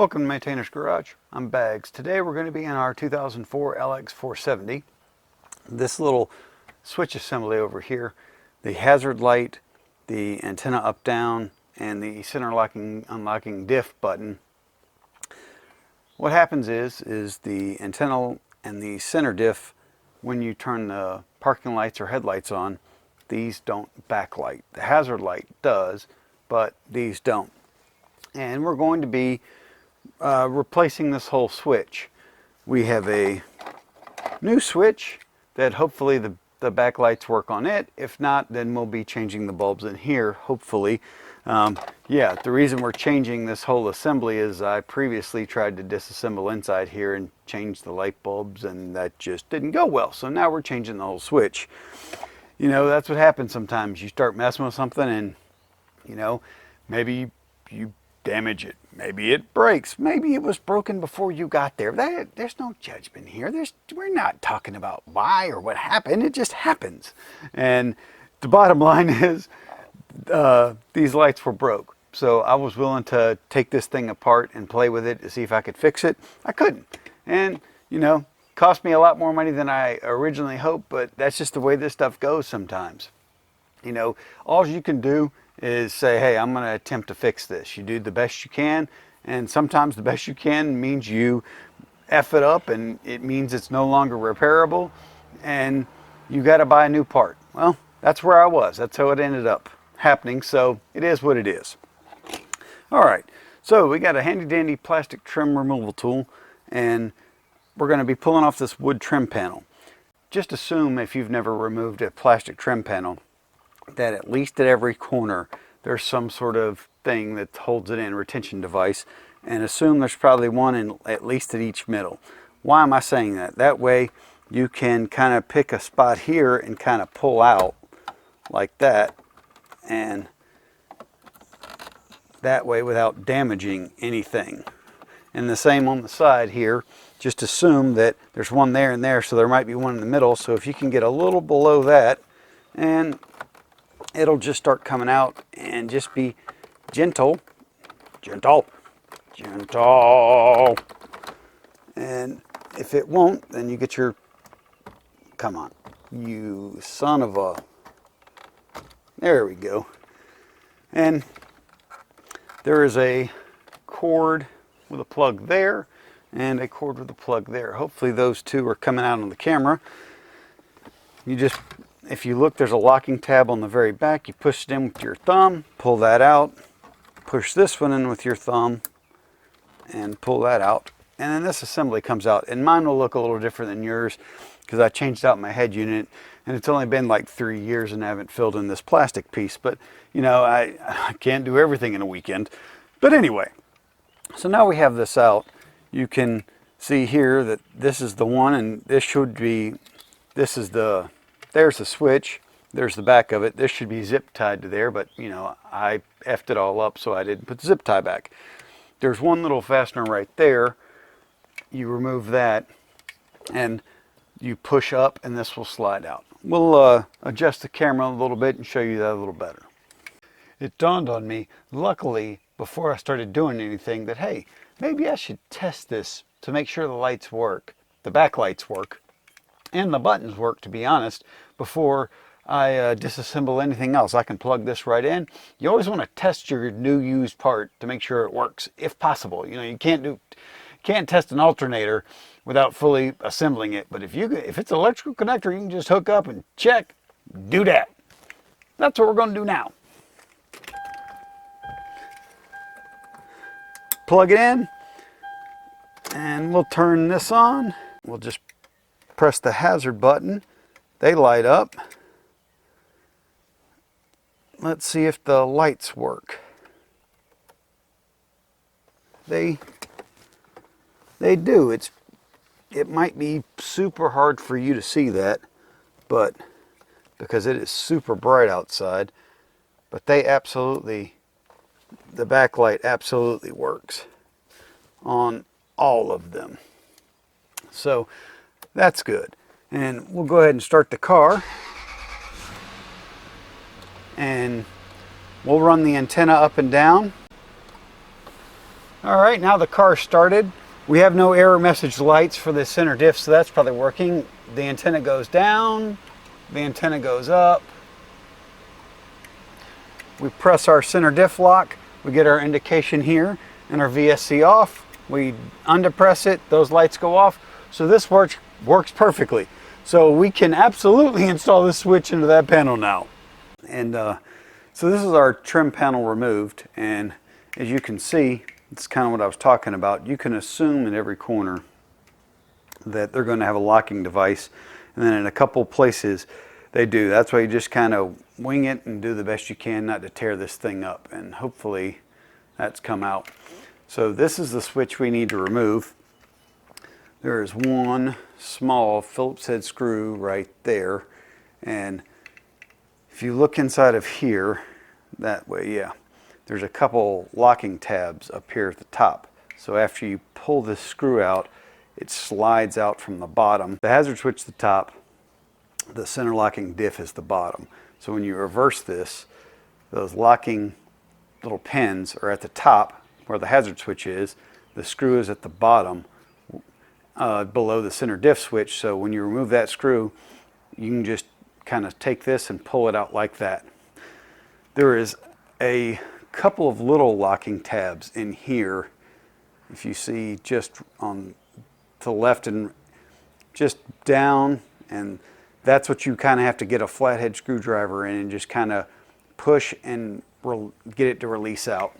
Welcome to Maintainer's Garage. I'm Bags. Today we're going to be in our 2004 LX470. This little switch assembly over here, the hazard light, the antenna up down, and the center locking unlocking diff button. What happens is the antenna and the center diff, when you turn the parking lights or headlights on, these don't backlight. The hazard light does, but these don't. And we're going to be replacing this whole switch. We have a new switch that hopefully the backlights work on it. If not, then we'll be changing the bulbs in here, hopefully. Yeah, the reason we're changing this whole assembly is I previously tried to disassemble inside here and change the light bulbs, and that just didn't go well. So now we're changing the whole switch. You know, that's what happens sometimes. You start messing with something and, you know, maybe you damage it. Maybe it breaks. Maybe it was broken before you got there. There's no judgment here. We're not talking about why or what happened. It just happens. And the bottom line is these lights were broke. So I was willing to take this thing apart and play with it to see if I could fix it. I couldn't. And, you know, cost me a lot more money than I originally hoped, but that's just the way this stuff goes sometimes. You know, all you can do is say, hey, I'm going to attempt to fix this. You do the best you can, and sometimes the best you can means you F it up, and it means it's no longer repairable, and you got to buy a new part. Well, that's where I was. That's how it ended up happening, so it is what it is. All right, so we got a handy-dandy plastic trim removal tool, and we're going to be pulling off this wood trim panel. Just assume, if you've never removed a plastic trim panel, that at least at every corner there's some sort of thing that holds it in, retention device, and assume there's probably one in at least at each middle. Why am I saying that? That way you can kind of pick a spot here and kind of pull out like that, and that way without damaging anything. And the same on the side here. Just assume that there's one there and there, so there might be one in the middle. So if you can get a little below that, and it'll just start coming out, and just be gentle. And if it won't, then you get your, come on, you son of a, there we go. And there is a cord with a plug there and a cord with a plug there. Hopefully those two are coming out on the camera. You just, if you look, there's a locking tab on the very back. You push it in with your thumb, pull that out, push this one in with your thumb, and pull that out. And then this assembly comes out. And mine will look a little different than yours because I changed out my head unit, and it's only been like 3 years and I haven't filled in this plastic piece. But, you know, I can't do everything in a weekend. But anyway, so now we have this out. You can see here that this is the one, and this should be, this is the, there's the switch, there's the back of it. This should be zip tied to there, but you know, I effed it all up, so I didn't put the zip tie back. There's one little fastener right there. You remove that and you push up, and this will slide out. We'll adjust the camera a little bit and show you that a little better. It dawned on me, luckily, before I started doing anything, that hey, maybe I should test this to make sure the lights work, the backlights work, and the buttons work, to be honest, before I disassemble anything else. I can plug this right in. You always want to test your new used part to make sure it works, if possible. You know, you can't test an alternator without fully assembling it. But if it's an electrical connector, you can just hook up and check, do that. That's what we're going to do now. Plug it in, and we'll turn this on. We'll just press the hazard button. They light up. Let's see if the lights work. They do. It might be super hard for you to see that, but because it is super bright outside, but they absolutely, the backlight absolutely works on all of them. So that's good. And we'll go ahead and start the car. And we'll run the antenna up and down. All right, now the car started. We have no error message lights for the center diff, so that's probably working. The antenna goes down, the antenna goes up. We press our center diff lock, we get our indication here and our VSC off. We undepress it, those lights go off. So this works perfectly. So we can absolutely install this switch into that panel now. And so this is our trim panel removed, and as you can see, it's kind of what I was talking about. You can assume in every corner that they're going to have a locking device, and then in a couple places they do. That's why you just kind of wing it and do the best you can not to tear this thing up, and hopefully that's come out. So this is the switch we need to remove. There is one small Phillips head screw right there, and if you look inside of here that way, yeah, there's a couple locking tabs up here at the top. So after you pull this screw out, it slides out from the bottom. The hazard switch is the top, the center locking diff is the bottom. So when you reverse this, those locking little pins are at the top where the hazard switch is. The screw is at the bottom below the center diff switch. So when you remove that screw, you can just kind of take this and pull it out like that. There is a couple of little locking tabs in here, if you see, just on to the left and just down, and that's what you kind of have to get a flathead screwdriver in and just kind of push and get it to release out.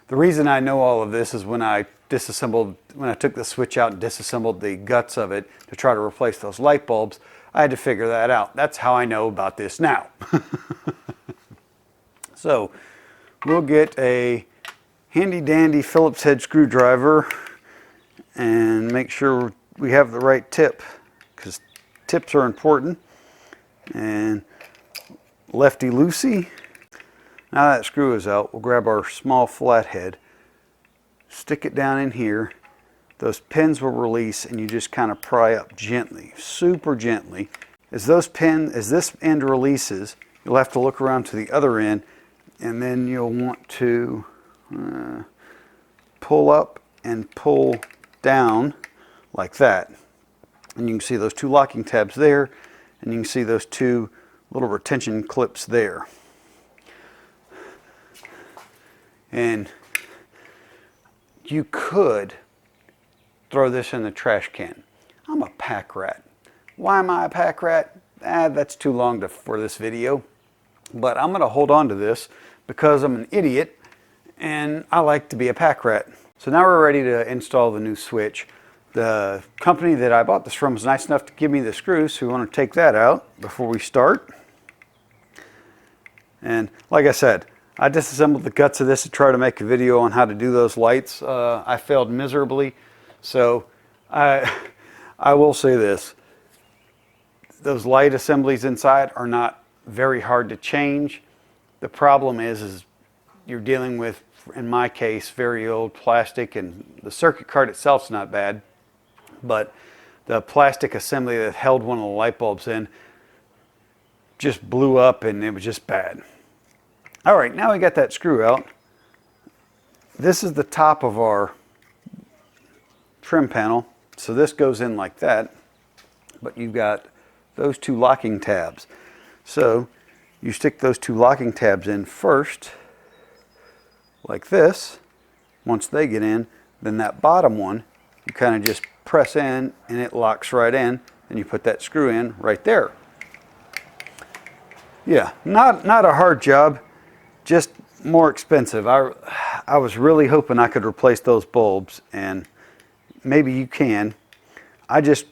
The reason I know all of this is when I took the switch out and disassembled the guts of it to try to replace those light bulbs, I had to figure that out. That's how I know about this now. So we'll get a handy dandy Phillips head screwdriver and make sure we have the right tip, because tips are important. And lefty loosey. Now that screw is out, we'll grab our small flathead, stick it down in here. Those pins will release and you just kind of pry up gently, super gently. As this end releases, you'll have to look around to the other end, and then you'll want to pull up and pull down like that. And you can see those two locking tabs there, and you can see those two little retention clips there. And you could throw this in the trash can. I'm a pack rat. Why am I a pack rat? That's too long for this video. But I'm going to hold on to this because I'm an idiot and I like to be a pack rat. So now we're ready to install the new switch. The company that I bought this from was nice enough to give me the screws, so we want to take that out before we start. And like I said, I disassembled the guts of this to try to make a video on how to do those lights. I failed miserably, so I will say this. Those light assemblies inside are not very hard to change. The problem is you're dealing with, in my case, very old plastic, and the circuit card itself is not bad, but the plastic assembly that held one of the light bulbs in just blew up and it was just bad. All right, now we got that screw out. This is the top of our trim panel, so this goes in like that, but you've got those two locking tabs. So you stick those two locking tabs in first, like this. Once they get in, then that bottom one, you kind of just press in and it locks right in, and you put that screw in right there. Yeah, not a hard job, just more expensive. I was really hoping I could replace those bulbs, and maybe you can. I just,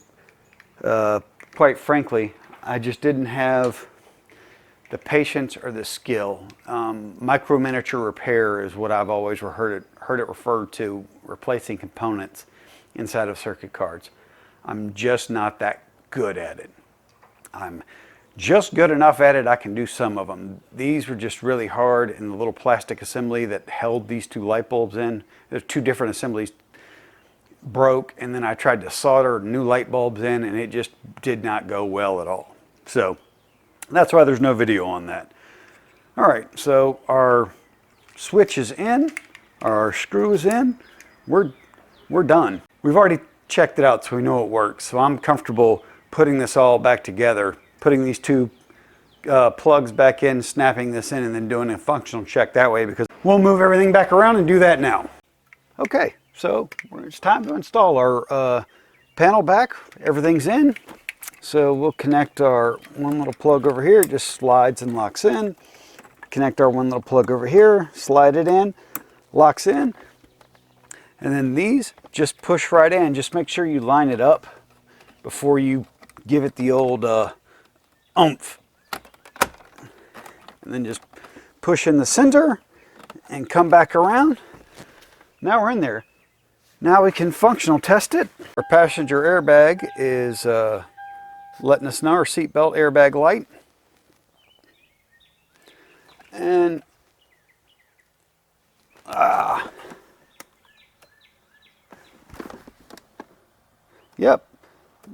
quite frankly, I just didn't have the patience or the skill. Micro miniature repair is what I've always heard it referred to, replacing components inside of circuit cards. I'm just not that good at it. I'm just good enough at it, I can do some of them. These were just really hard, and the little plastic assembly that held these two light bulbs in, there's two different assemblies, broke, and then I tried to solder new light bulbs in, and it just did not go well at all. So that's why there's no video on that. All right, so our switch is in, our screw is in. we're done. We've already checked it out, so we know it works. So I'm comfortable putting this all back together, putting these two plugs back in, snapping this in, and then doing a functional check that way, because we'll move everything back around and do that now. Okay, so it's time to install our panel back. Everything's in. So we'll connect our one little plug over here, it just slides and locks in. Connect our one little plug over here, slide it in, locks in. And then these just push right in. Just make sure you line it up before you give it the old oomph. And then just push in the center and come back around. Now we're in there. Now we can functional test it. Our passenger airbag is letting us know, our seatbelt airbag light. And yep,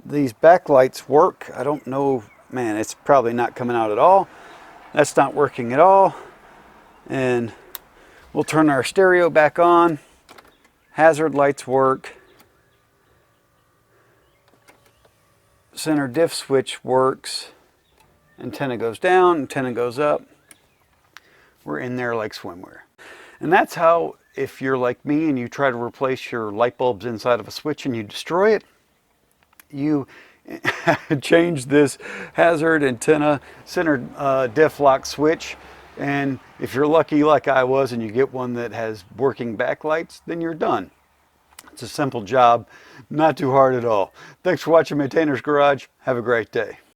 these backlights work. I don't know, man, it's probably not coming out at all. That's not working at all. And we'll turn our stereo back on. Hazard lights work. Center diff switch works. Antenna goes down, antenna goes up. We're in there like swimwear. And that's how, if you're like me and you try to replace your light bulbs inside of a switch and you destroy it, you change this hazard antenna center diff lock switch. And if you're lucky like I was and you get one that has working backlights, then you're done. It's a simple job, not too hard at all. Thanks for watching Maintainer's Garage. Have a great day.